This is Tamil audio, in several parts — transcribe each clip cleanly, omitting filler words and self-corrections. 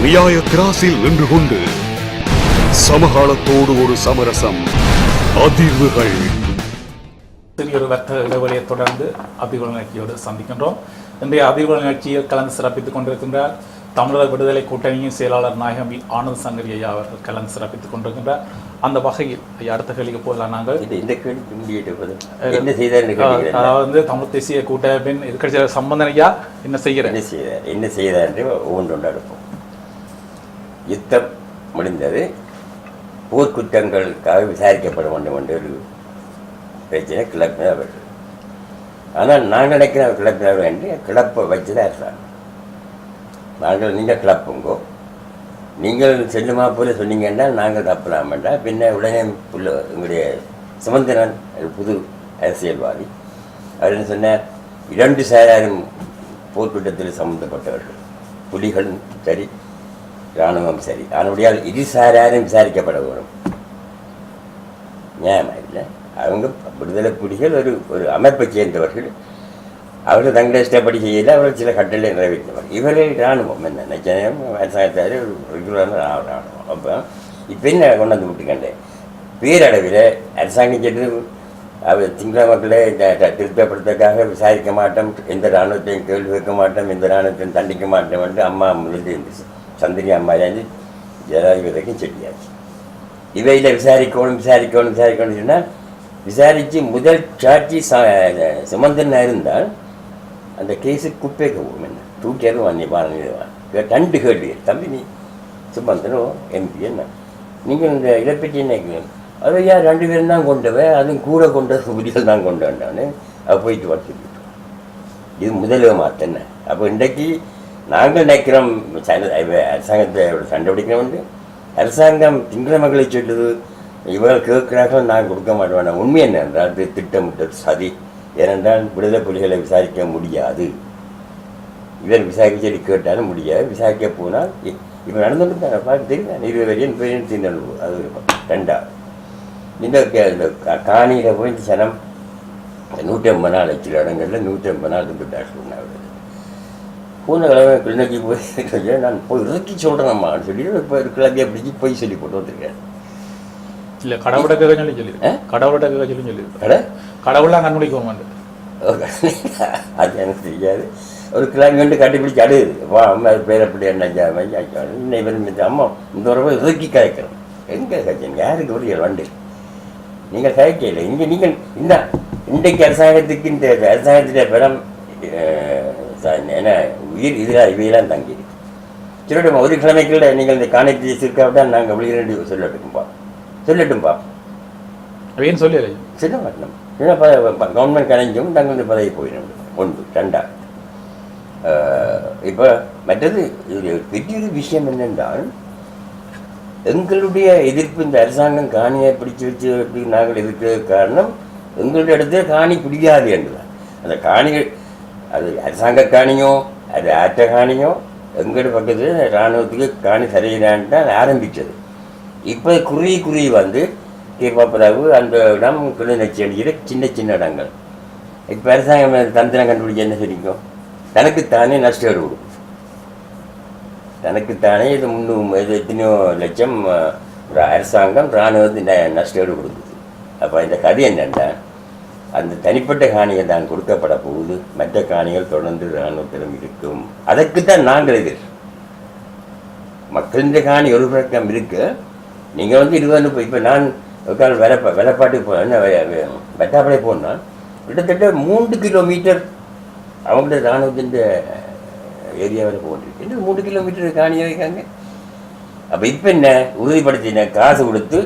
நியாய திராசில் நின்று கொண்டு சமகாலத்தோடு ஒரு சமரசம். அதிர்வுகள். சிறியொரு வர்த்தக இடைவெளியை தொடர்ந்து அதிர்வுகள் நிகழ்ச்சியோடு சந்திக்கின்றோம். இன்றைய அதிர்வுகள் நிகழ்ச்சியில் கலந்து சிறப்பித்துக் கொண்டிருக்கின்றார் தமிழர் விடுதலை கூட்டணியின் செயலாளர் நாயகம் ஆனந்த் சங்கரி ஐயா அவர்கள் கலந்து சிறப்பித்துக் கொண்டிருக்கின்றார். அந்த வகையில் அடுத்த கேள்விக்கு போகலாம். நாங்கள் அதாவது தமிழ் தேசிய கூட்டமைப்பின் எதிர்கட்சி சம்பந்தன் ஐயா என்ன செய்தார் என்று ஒவ்வொன்று எடுப்போம். யுத்தம் முடிந்தது, போர்க்குற்றங்களுக்காக விசாரிக்கப்பட வேண்டும் என்ற ஒரு பிரச்சனை கிளப்பினவர். ஆனால் நாங்கள் நினைக்கிற கிளப்பினவர் என்று கிளப்பை வச்சுதான் இருக்கிறாங்க. நீங்கள் கிளப்புங்கோ, நீங்கள் செல்லுமா போல சொன்னீங்கன்னா நாங்கள் தப்பலாம் வேண்டாம். பின்ன உடனே உங்களுடைய சுமந்திரன் புது அரசியல்வாதி அவர் என்ன சொன்னார், 2 சாராரும் போர்க்குற்றத்தில் சம்பந்தப்பட்டவர்கள், புலிகளும் சரி இராணுவம் சரி, அதனுடைய 2 சாராரும் விசாரிக்கப்பட வேணும். நியாயமா இல்லை? அவங்க விடுதலை புலிகள் ஒரு அமைப்பை சேர்ந்தவர்கள், அவர்கள் தங்களை இஷ்டப்படி செய்யல, அவர்கள் சில கட்டளை நிறைவேற்றினவர். இவர்கள் இராணுவம் என்ன நிச்சயம் அரசாங்கத்தார் ரெகுலரான இராணுவம். அப்போ இப்போ என்ன கொண்டு வந்து விட்டுக்கண்டேன், பேரளவில் அரசாங்கம் சென்று அவர் சிங்கள மக்களை திருப்திப்படுத்துறதுக்காக விசாரிக்க மாட்டோம், எந்த இராணுவத்தையும் கேள்வி வைக்க மாட்டோம், எந்த இராணுவத்தையும் தண்டிக்க மாட்டோம் என்று அம்மா முதலில் சந்திரி அம்மா இருந்து ஜனாதிபதிக்கும் சொல்லியாச்சு. இவையில் விசாரிக்கணும் சொன்னால் விசாரித்து முதல் சாட்சி சுமந்திரனாக இருந்தால் அந்த கேஸு குப்பைக்கு போகும். என்ன தூக்கியாரும் வண்ணி பாருவான் 2 கேள்வி, தம்பி நீ சுமந்திரனோ எம்பி என்ன நீங்கள் இந்த இதை பற்றி என்ன, அதை யார் 2 பேரும் தான் கொண்டவன், அதுவும் கூட கொண்ட புலிகள் தான் கொண்டு வந்தான்னு அவள் போயிட்டு வர சொல்லிவிட்டோம். இது முதல் மாத்தஎன்ன. அப்போ இன்றைக்கு நாங்கள் நினைக்கிறோம் அரசாங்கத்தை சண்டை பிடிக்கிறோம். அரசாங்கம் திங்கிற மக்களை சொல்லுது, இவர்கள் கேட்கிறார்கள், நாங்கள் கொடுக்க மாட்டோம். உண்மை என்ன என்றால் இது திட்டமிட்டது சதி. ஏனென்றால் விடுதலை புலிகளை விசாரிக்க முடியாது, இவர் விசாரிக்க சொல்லி கேட்டாலும் முடியாது. விசாரிக்க போனால் இப்போ நடந்துட்டு பார்த்து தெரியும், 20 வரையும் பேரும் தீர்ந்து அது ஒரு 2வது. இந்த காணியில் போய் இந்த சனம் 150 நாள் வச்சுருக்க இடங்களில் 150 நாள் இருந்துட்டார் சொன்னாங்க. பூனை கிழமை கிளிநொச்சி போய் நான் போய் இறக்கி சொல்கிறேன்ம்மான்னு சொல்லி இப்போ ஒரு கிளம்பியை பிடிச்சி போய் சொல்லி போட்டு வந்திருக்கேன். இல்லை கடவுளுக்காக சொல்லி கடவுளுக்காக சொல்லி கடவுளாக கண்முடிக்க மாட்டேன். அது எனக்கு தெரியாது. ஒரு கிளம்பி வந்து கட்டிப்பிடிச்சி அடுது வா அம்மா பேர் அப்படி என்ன இன்னும் அம்மா இந்த ஒரு இறக்கி காய்க்கிறோம். எங்கே காய்ச்சல் யாருக்கு ஒரு வண்டி நீங்கள் காய்க்கல இங்கே நீங்கள் இன்றைக்கு அரசாங்கத்துக்கு இந்த அரசாங்கத்துடைய படம் என்ன உயிர் இதில் இவையெல்லாம் தங்கியிருக்கு. சொல்லட்டும், ஒரு கிழமைக்குள்ள நீங்கள் இந்த காணிக்கு சிறுக்காவிட்டால் நாங்கள் விழுகிறேன் சொல்லட்டும்பா அப்படின்னு சொல்ல மாட்டோம். ஏன்னா கவர்மெண்ட் கலைஞ்சும் நாங்கள் இந்த பதவி போயிடும். 1 2 இப்போ மற்றது இது பெரிய ஒரு விஷயம் என்னென்றால், எங்களுடைய எதிர்ப்பு இந்த அரசாங்கம் காணியை பிடிச்சி வச்சு நாங்கள் எதிர்க்கிறது காரணம் எங்களுடைய இடத்துல காணி பிடிக்காது என்றுதான். அந்த காணிகள் அது அரசாங்க காணியோ அது ஆற்ற காணியோ எங்களோட பக்கத்தில் இராணுவத்துக்கு காணி சரியில்லைன்னு தான் ஆரம்பித்தது. இப்போ குறுகி வந்து தீர்ப்பாப்பராவு அந்த இடம் கிளிநொச்சி அடிக்கிற சின்ன இடங்கள். இப்போ அரசாங்கம் தந்திரம் கண்டுபிடிச்சி என்ன சொல்லிக்கும், தனக்குத்தானே நஷ்டம் கொடுக்கும். தனக்குத்தானே இது 300 எத்தனையோ லட்சம் அரசாங்கம் இராணுவத்து நஷ்டம் கொடுக்குது. அப்போ இந்த கதை என்னென்னா, அந்த தனிப்பட்ட காணியை தான் கொடுக்கப்பட போகுது, மற்ற காணிகள் தொடர்ந்து இராணுவத்திலும் இருக்கும். அதற்குத்தான் நாங்கள் எதிர். மக்களின் காணி ஒரு பக்கம் இருக்கு. நீங்கள் வந்து 20 இப்போ நான் வெள்ளப்பாட்டுக்கு போனேன், வெட்டாப்படை போனால் கிட்டத்தட்ட 3 கிலோமீட்டர் அவங்களோட இராணுவத்தின் ஏரியாவில் போகிட்டு 3 கிலோமீட்டர் காணியாக இருக்காங்க. அப்போ இப்போ என்ன உறுதிப்படுத்தின காசு கொடுத்து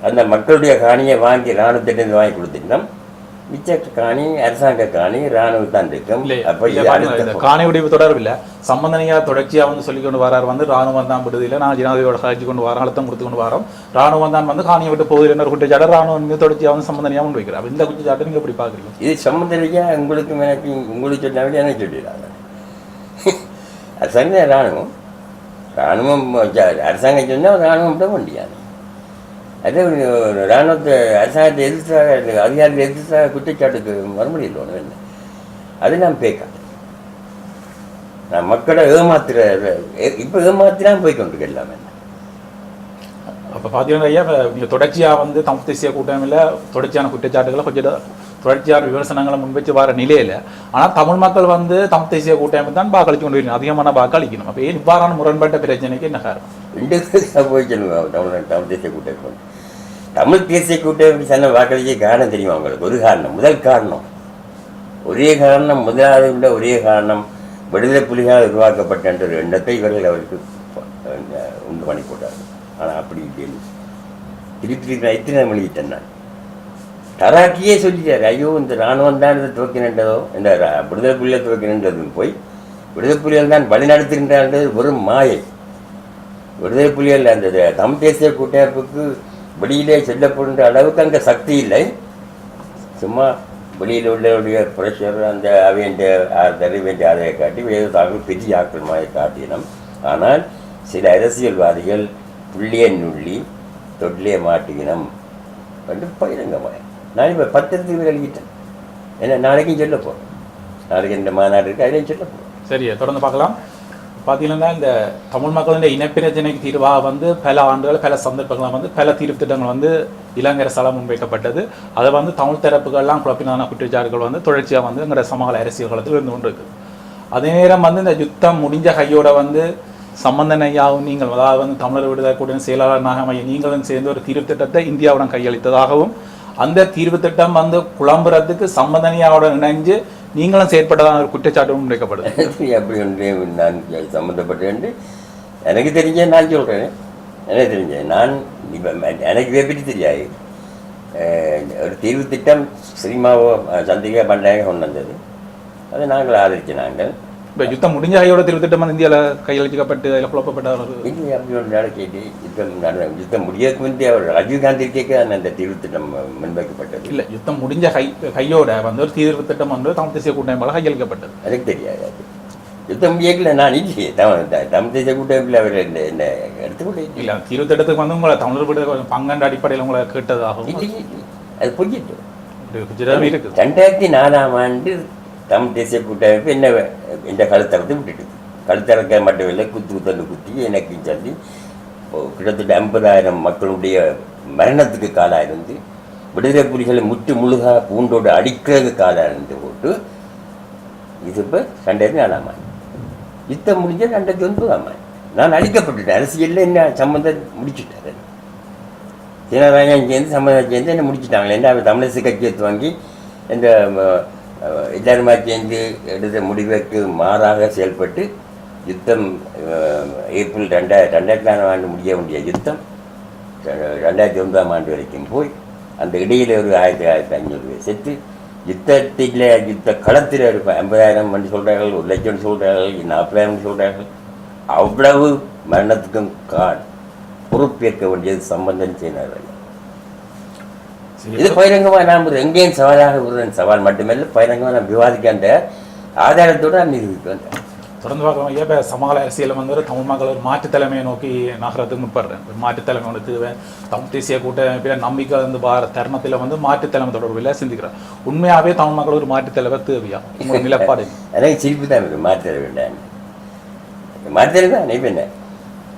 அந்த மக்களுடைய காணியை வாங்கி இராணுவத்திட்ட வாங்கி கொடுத்துட்டோம். மிச்ச காணி அரசாங்க காணி இராணுவம் தான் இருக்கும். காணி உடைப்பு தொடர்பில்லை சம்பந்தனையா தொடர்ச்சியாக வந்து சொல்லி கொண்டு வரார். வந்து ராணுவம் தான் விடுதில்லை, நான் ஜனாதிபதியோட சாட்சி கொண்டு வரோம், அழுத்தம் கொடுத்து கொண்டு வரோம். ராணுவம் தான் வந்து காணியை விட்டு போகுது என்ன குற்றச்சாட்டு ராணுவம் மீது தொடர்ச்சியாக வந்து சம்பந்தனையா கொண்டு வைக்கிறார். இந்த குற்றச்சாட்டு நீங்கள் எப்படி பார்க்குறீங்க? இது சம்பந்தனையா உங்களுக்கு எனக்கு உங்களுக்கு சொன்னாவே எனக்கு சொல்லிடுறாங்க. அரசாங்கம் ராணுவம் அரசாங்கம் சொன்னால் ராணுவம் தான் முடியாது. அதே இராணுவத்தை அரசாங்கத்தை எதிர்த்தாக அதிகாரிகள் எதிர்த்தாக குற்றச்சாட்டுக்கு வர முடியல ஒன்று. அது நான் பேக்காது. நான் மக்களை ஏமாத்துற இப்போ ஏமாத்தினா போய் கொண்டு எல்லாமே. அப்போ பார்த்தீங்கன்னா ஐயா நீங்கள் தொடர்ச்சியாக வந்து தமிழ் தேசிய கூட்டமையில் தொடர்ச்சியான குற்றச்சாட்டுகளை கொஞ்சம் தொடர்ச்சியான விமர்சனங்களை முன்வச்சு வர நிலையில் ஆனால் தமிழ் மக்கள் வந்து தமிழ் தேசிய கூட்டமைப்பு தான் வாக்களிச்சு கொண்டு வரணும், அதிகமான வாக்களிக்கணும். அப்போ ஏன் இவ்வாறான முரண்பட்ட பிரச்சனைக்கு என்ன காரணம்? போய்க்கணும் தமிழ் தேசிய கூட்டமைப்பு. தமிழ் தேசிய கூட்டமைப்பு சொன்ன வாக்களிக்க காரணம் தெரியுமா உங்களுக்கு? ஒரு காரணம், முதல் காரணம், ஒரே காரணம், முதலாவது உள்ள ஒரே காரணம் விடுதலை புலிகளால் உருவாக்கப்பட்ட என்ற ஒரு எண்ணத்தை இவர்கள் அவருக்கு உண்டு பண்ணி போட்டார்கள். ஆனால் அப்படி இல்லை. திருப்பி இத்தனை மொழிகிட்டேன் நான் தராக்கியே சொல்லிட்டார். ஐயோ இந்த இராணுவம் தான் இதை துவக்கினன்றதோ, இந்த விடுதலை புலிகளை துவக்கினன்றதும் போய் விடுதலை புலிகள் தான் வழிநடத்துகின்றது வெறும் மாயை. விடுதலை புலிகள் அந்த தமிழ் தேசிய கூட்டமைப்புக்கு வெளியிலே செல்லப்படுகின்ற அளவுக்கு அங்கே சக்தி இல்லை. சும்மா வெளியில் உள்ளவருடைய பிரஷர் அந்த அவையண்ட தெரிவேண்டிய அதை காட்டி வேறு தாங்கள் பெரிய ஆக்கள் மாதிரி காட்டினோம். ஆனால் சில அரசியல்வாதிகள் புள்ளியை நுள்ளி தொட்டிலே மாட்டிக்கணும் என்று பகிரங்கமாக நான் இப்போ பத்திரத்துக்கு எழுதிட்டேன். ஏன்னா நாளைக்கும் சொல்ல போகிறேன், நாளைக்கு இந்த மாநாடு இருக்குது, அதிலையும் சொல்ல போகிறேன். சரியா, தொடர்ந்து பார்க்கலாம். பார்த்தீங்கன்னா இந்த தமிழ் மக்களுடைய இனப்பிரச்சனைக்கு தீர்வாக வந்து பல ஆண்டுகள் பல சந்தர்ப்பங்களாக வந்து பல தீர்வு திட்டங்கள் வந்து இலங்கை அரசால் முன்வைக்கப்பட்டது. அதை வந்து தமிழ் தரப்புகள்லாம் குழப்பினான குற்றச்சாட்டுகள் வந்து தொடர்ச்சியாக வந்து எங்களோட சமகால அரசியல் காலத்தில் இருந்து கொண்டு இருக்குது. அதே நேரம் வந்து இந்த யுத்தம் முடிஞ்ச கையோட வந்து சம்பந்தனையாகவும் நீங்கள் அதாவது வந்து தமிழர் விடுதலை கூட்டணி செயலாளர் நாகமைய நீங்களும் சேர்ந்து ஒரு தீர்வு திட்டத்தை இந்தியாவுடன் கையளித்ததாகவும் அந்த தீர்வு திட்டம் வந்து குழம்புறதுக்கு சம்பந்தனையாவுடன் இணைஞ்சு நீங்களும் செயற்பட்டதாக ஒரு குற்றச்சாட்டும் முன்வைக்கப்படுது. அப்படி ஒன்றே நான் சம்மந்தப்பட்டேன் எனக்கு தெரிஞ்ச நான் சொல்கிறேன். எனக்கு தெரிஞ்ச நான் இப்போ எனக்கு எப்படி தெரியாது. ஒரு தீர்வு திட்டம் சினிமாவோ சந்திரிகா பண்டாக கொண்டு வந்தது, அதை நாங்கள் ஆதரிச்சு நாங்கள் இப்போ யுத்தம் முடிஞ்ச கையோட தீர்வு திட்டம் இந்தியாவில் கையளிக்கப்பட்டு அதில் குழப்பப்பட்டவர் இல்லை. அப்படி ஒரு நடக்கேட்டு யுத்தம் முடியக்கு முந்தி அவர் ராஜீவ்காந்தி கேட்க அந்த தீர்வு திட்டம் முன்வைக்கப்பட்டது. இல்லை, யுத்தம் முடிஞ்ச கையோட வந்து ஒரு தீர்வு திட்டம் வந்து தமிழ் தேசிய கூட்டமைப்பால் கையளிக்கப்பட்டது. எனக்கு தெரியாது. அது யுத்தம் முடியல நான் இல்லையே தமிழ் தேசிய கூட்டமைப்பில் அவர் என்ன எடுத்துக்கொள்ள இல்லை. தீர்வு திட்டத்துக்கு வந்து உங்களை தமிழர் விட பங்கண்ட அடிப்படையில் உங்களை கேட்டதாகவும் இல்லை, அது பொய்யிட்டு இருக்குது. 2004ஆம் ஆண்டு தமிழ் தேசிய கூட்டமைப்பு என்ன என்ற கழுத்தறத்தை விட்டுட்டு கழுத்தறக்க மட்டும் இல்லை குத்து குத்தி எனக்கு சொல்லி கிட்டத்தட்ட 50,000 மக்களுடைய மரணத்துக்கு காலாக இருந்து விடுதலை புலிகளை முற்று முழுகா பூண்டோடு அடிக்கிறது காலாக இருந்து போட்டு இது இப்போ 2004ஆம் ஆண்டு யுத்தம் முடிஞ்ச 2009ஆம் ஆண்டு நான் அழிக்கப்பட்டுட்டேன். அரசியலில் என்ன சம்மந்தம் முடிச்சுட்டாரு. சீனராயன் சேர்ந்து சம்மந்தம் சேர்ந்து என்ன முடிச்சுட்டாங்களே. என்ன தமிழிசை கட்சியை வாங்கி இந்த எல்லாருமா சேர்ந்து எடுத்த முடிவுக்கு மாறாக செயல்பட்டு யுத்தம் ஏப்ரல் 2000ஆம் ஆண்டு முடிய வேண்டிய யுத்தம் 2009ஆம் ஆண்டு வரைக்கும் போய் அந்த இடையில் ஒரு 1500 பேர் செத்து யுத்தத்தில் யுத்த களத்தில் ஒரு 50,000 மணி சொல்கிறார்கள், 1,00,000 சொல்கிறார்கள், 40,000 சொல்கிறார்கள். அவ்வளவு மரணத்துக்கும் பொறுப்பேற்க வேண்டியது சம்பந்தம் செய்தார்கள். இது பகிரங்கமாக நாம் எங்கேயும் சவாலாக விடுறேன். சவால் மட்டுமல்ல, பகிரங்கமாக நான் விவாதிக்க அந்த ஆதாரத்தோடு நான் நிரூபிக்க வந்தேன். தொடர்ந்து பார்க்கலாம். இப்போ சமகால அரசியல் வந்து ஒரு தமிழ் மக்கள் ஒரு மாற்றுத் தலைமையை நோக்கி நகரத்துக்கு முற்படுறேன். ஒரு மாற்றுத் தலைமை ஒன்று தேவை. தமிழ் தேசிய கூட்டமைப்பில் நம்பிக்கை வந்து தருணத்தில் வந்து மாற்றுத் தலைமை தொடர்பில் சிந்திக்கிறேன். உண்மையாகவே தமிழ் மக்கள் ஒரு மாற்றுத் தலைவர் தேவையா? உங்கள் நிலப்பாடு எனக்கு சிரிப்பு தான் இருக்குது. மாற்றுத்தலை வேண்டாம், மாற்றுத்தலை தான் இப்போ என்ன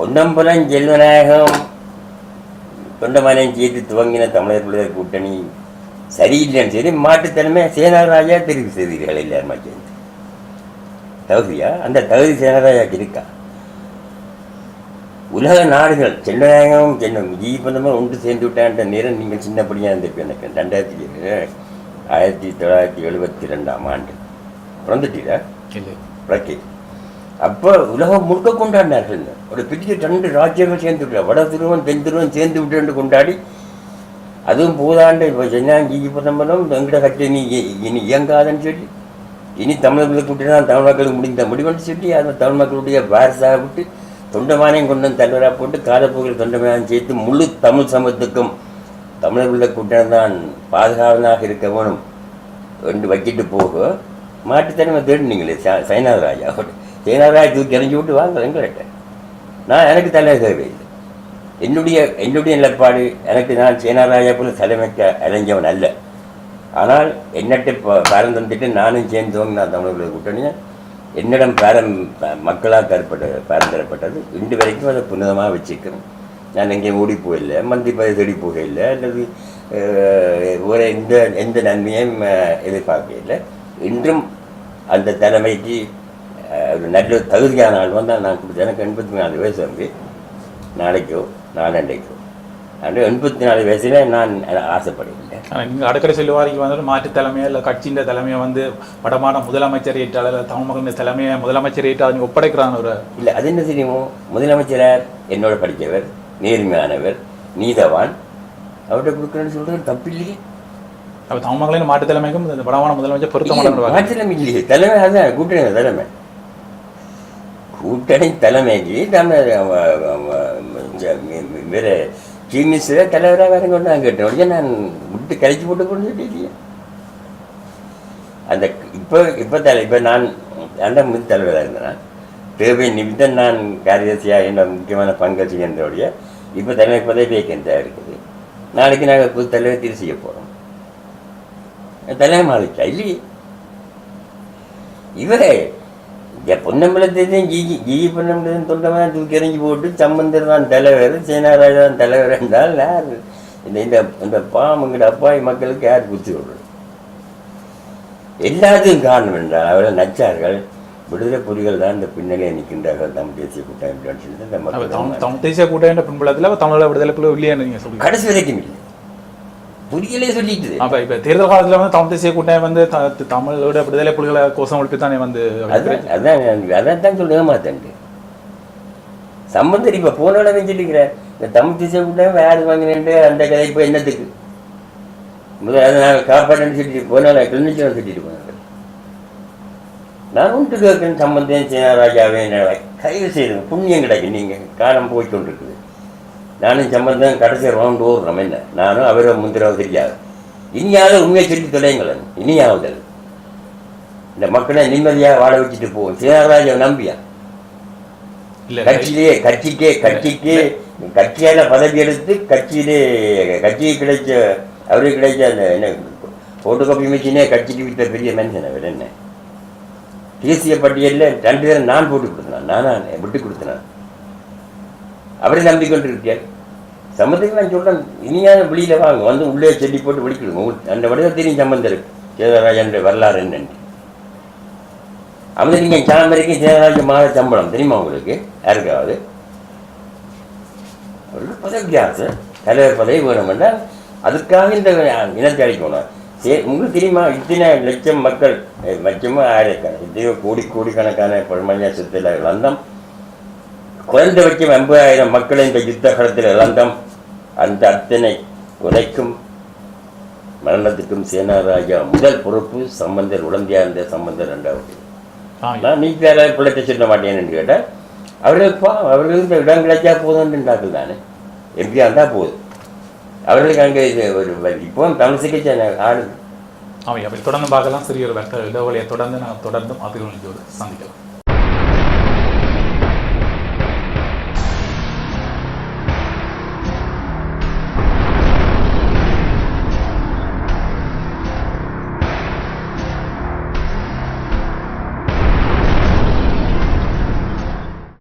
பொன்னம்பலம் செல்வநாயகம் தொண்டமானையும் சேர்த்து துவங்கின தமிழர் விடுதலை கூட்டணி சரியில்லைன்னு சரி மாற்றுத்தன்மை சேனாராஜா தெரிவு செய்தீர்கள் எல்லாருமா சேர்ந்து. தகுதியா? அந்த தகுதி சேனாராஜாக்கு இருக்கா? உலக நாடுகள் சென்னநாயகம் சென்னம் ஜீபந்தமாக ஒன்று சேர்ந்து விட்டான்ற நேரம் நீங்கள் சின்னப்படியாக இருந்திருப்பேன். எனக்கு 1972ஆம் ஆண்டு பிறந்துட்டீரா பிரக்கே அப்போ உலகம் முழுக்க கொண்டாடினார்கள். ஒரு பெரிய 2 ராஜ்யங்கள் சேர்ந்து விட்டார். வட துருவம் தென் துருவம் சேர்ந்து விட்டு கொண்டாடி அதுவும் போதாண்டு இப்போ சென்னாங்கி பதம்பலம் எங்கட கட்சி இனி இயங்காதுன்னு சொல்லி இனி தமிழர்களுக்கு விட்டுதான் தமிழ் மக்களுக்கு முடிந்த முடிவுன்னு சொல்லி அந்த தமிழ் மக்களுடைய வாரிசாக விட்டு தொண்டமானையும் கொண்டு வந்து தலைவராக போட்டு காலப்போக்கில் தொண்டமானையும் சேர்த்து முழு தமிழ் சமூகத்துக்கும் தமிழர்களுடைய கூட்டம் தான் பாதுகாவலாக இருக்க வேணும் என்று வச்சுட்டு போக மாட்டுத்தன்மை தேடினீங்களே சைனாராஜாவோட. சேனாராஜ் தூக்கி எறிஞ்சு விட்டு வாங்க எங்கள்கிட்ட. நான் எனக்கு தலைமை தேவையில்லை. என்னுடைய நிலப்பாடு எனக்கு நான் சேனாராஜா போல தலைமைக்க அலைஞ்சவன் அல்ல. ஆனால் என்னட்டு பாரந்தந்துட்டு நானும் சேர்ந்தவங்க நான் தமிழர்களை கூட்டணியை என்னிடம் மக்களால் தரப்பட்டது இன்று வரைக்கும் அதை புனிதமாக வச்சுக்கிறேன். நான் எங்கேயும் ஓடி போயில்லை, மந்திப்பதை தேடி போகவில்லை, அல்லது ஒரு எந்த நன்மையும் எதிர்பார்க்கவில்லை. இன்றும் அந்த தலைமைக்கு ஒரு நல்ல தகுதியான ஆள் வந்தால் நான் கொடுத்தேன். எனக்கு 84 வயசு வந்து நாளைக்கோ நாளண்டைக்கோ அந்த 84 வயசுல நான் ஆசைப்படவில்லை. ஆனால் நீங்கள் அடிக்கடி சொல்லுவாரிக்கு வந்து மாற்று தலைமையை இல்லை கட்சியின் தலைமையை வந்து வடமான முதலமைச்சர் ஏற்றால் இல்லை தமிழ் மக்களின் தலைமையை முதலமைச்சர் ஏற்றால் நீங்கள் ஒப்படைக்கிறான்னு ஒரு இல்லை. அது என்ன தெரியுமோ, முதலமைச்சரார் என்னோட படித்தவர், நேர்மையானவர், நீதவான், அவர்கிட்ட கொடுக்குறேன்னு சொல்கிறது தப்பு இல்லையே. அப்போ தமிழ் மக்களின் மாற்று தலைமைக்கும் இந்த வடமான முதலமைச்சர் பொருத்தமான மாற்று தலைமை இல்லையே. தலைமை அதுதான் கூட்டணி தலைமை. கூட்டணி தலைமைக்கு வேற சீமிஸில் தலைவராக வேற கொண்டு நான் கேட்டேன். நான் விட்டு கழிச்சு போட்டு கொண்டு சொல்லிட்டே அந்த இப்போ நான் அந்த முதல் தலைவராக இருந்தேன். தேவை நிமித்தம் நான் காரியதர்சியாக என்ன முக்கியமான பங்கு செய்கின்றோடைய இப்போ தலைமை பதவி வேக்கண்டாக இருக்குது. நாளைக்கு நாங்கள் புது தலைவர் திரு செய்ய போகிறோம். தலைமை மாளிக்கா இல்லையே. இவரே பொன்னம்பலத்தையும் ஜி பொன்னம்பலத்தையும் தொண்டமாக தூக்கி எறிஞ்சி போட்டு சம்பந்தர் தான் தலைவர், சேனாராஜா தான் தலைவர் என்றால் யார் இந்த பாம்புங்கிற அப்பாவி மக்களுக்கு யார் குத்தி விடுறது? எல்லாத்துக்கும் காரணம் என்றால் அவர்கள் நச்சார்கள். விடுதலை புலிகள் தான் இந்த பின்னணியை நிற்கின்றார்கள். தமிழ் தேசிய கூட்டமைப்பு தமிழ் தேசிய கூட்டமைப்பு பின்புலத்தில் தமிழக விடுதலை புலி இல்லையா நீங்கள் சொல்லுங்கள்? கடைசி வரைக்கும் இல்லை, புலிகளே சொல்லிட்டு. அப்போ இப்போ தேர்தல் காலத்தில் வந்து தமிழ் தேசிய கூட்டமைப்பு வந்து தமிழோட விடுதலை புலிகளை கோஷம் ஒழிப்பு தானே வந்து அதான் சொல்லுங்க மாத்தண்டு சம்பந்தர் இப்போ போனோட வச்சுருக்கிறேன். இந்த தமிழ் தேசிய கூட்டமைப்பு யார் வாங்கினேன்ட்டு அந்த கதை இப்போ என்னத்துக்கு முதல் நான் காப்பாற்றேன்னு சொல்லிட்டு போனால கிளினிச்சு சொல்லிட்டு போனாங்க. நான் ஒன்று கேட்குறேன், சம்பந்தம் சேனாராஜாவே கைது செய்யுங்க, புண்ணியம் கிடைக்கும். நீங்கள் காலம் போய்கொண்டிருக்குது. நானும் சம்பந்தம் கடைசி ரவுண்ட் ஓடுறோம். என்ன நானும் அவரை முந்திராவது தெரியாது. இனியாவது உண்மையை சொல்லி தொலைங்களேன். இனியாவது இந்த மக்களை நிம்மதியாக வாழ வச்சுட்டு போவோம். சேனாராஜாவை நம்பியா கட்சியால பதவி எடுத்து கட்சிக்கு கிடைச்ச அவருக்கு கிடைச்ச அந்த என்ன போட்டோ காப்பி மிஷினே கட்சிக்கு விட்ட பெரிய மனுஷன் அவர். என்ன தேசிய பட்டியலில் 2 பேரும் நான் போட்டு கொடுத்தேன், நான் விட்டு கொடுத்தேன். அவரை நம்பிக்கொண்டிருக்கார். சம்பந்தத்துக்கு நான் சொல்கிறேன், இனியாவது வெளியில் வாங்க, வந்து உள்ளே செல்லி போட்டு வெளிக்கிடுங்க. அந்த வடிவம் தெரியும் சம்பந்தர் சேதராஜன் வரலாறு என்னன்னு. அவங்க நீங்கள் சாலம் வரைக்கும் சேதராஜ மாத சம்பளம் தெரியுமா உங்களுக்கு? யாருக்காவது அவருக்கு பதவி ஆசை, தலைவர் பதவி வேணும் என்றால் அதுக்காக இந்த இனத்தை அளிக்கணும். உங்களுக்கு தெரியுமா, இத்தனை லட்சம் மக்கள் லட்சமும் ஆயிரக்கணக்கான கோடிக்கணக்கான பழமையா சொத்தில் இழந்தம், குறைந்தபட்சம் 80,000 மக்களை இந்த யுத்த காலத்தில் இழந்தம். அந்த அத்தனை கொலைக்கும் மரணத்துக்கும் சேனாராஜா முதல் பொறுப்பு. சம்பந்தர் உடந்தையா இருந்த சம்பந்தர் 2வது. நான் நீ வேற பிள்ளைத்த சொல்ல மாட்டேன்னு கேட்டால் அவர்களுக்கு இந்த இடம் கிடைச்சா போதும்ன்றாக்கள் தானே. எப்படியா இருந்தால் போதும் அவர்களுக்கு. அங்கே இது ஒரு இப்போ தமிழ் சிகிச்சை ஆடுது. அப்படி தொடர்ந்து பார்க்கலாம். சிறிய ஒரு இடைவெளியை தொடர்ந்து நாங்கள் தொடர்ந்தும் அதிர்வெளியோடு சந்திக்கலாம்.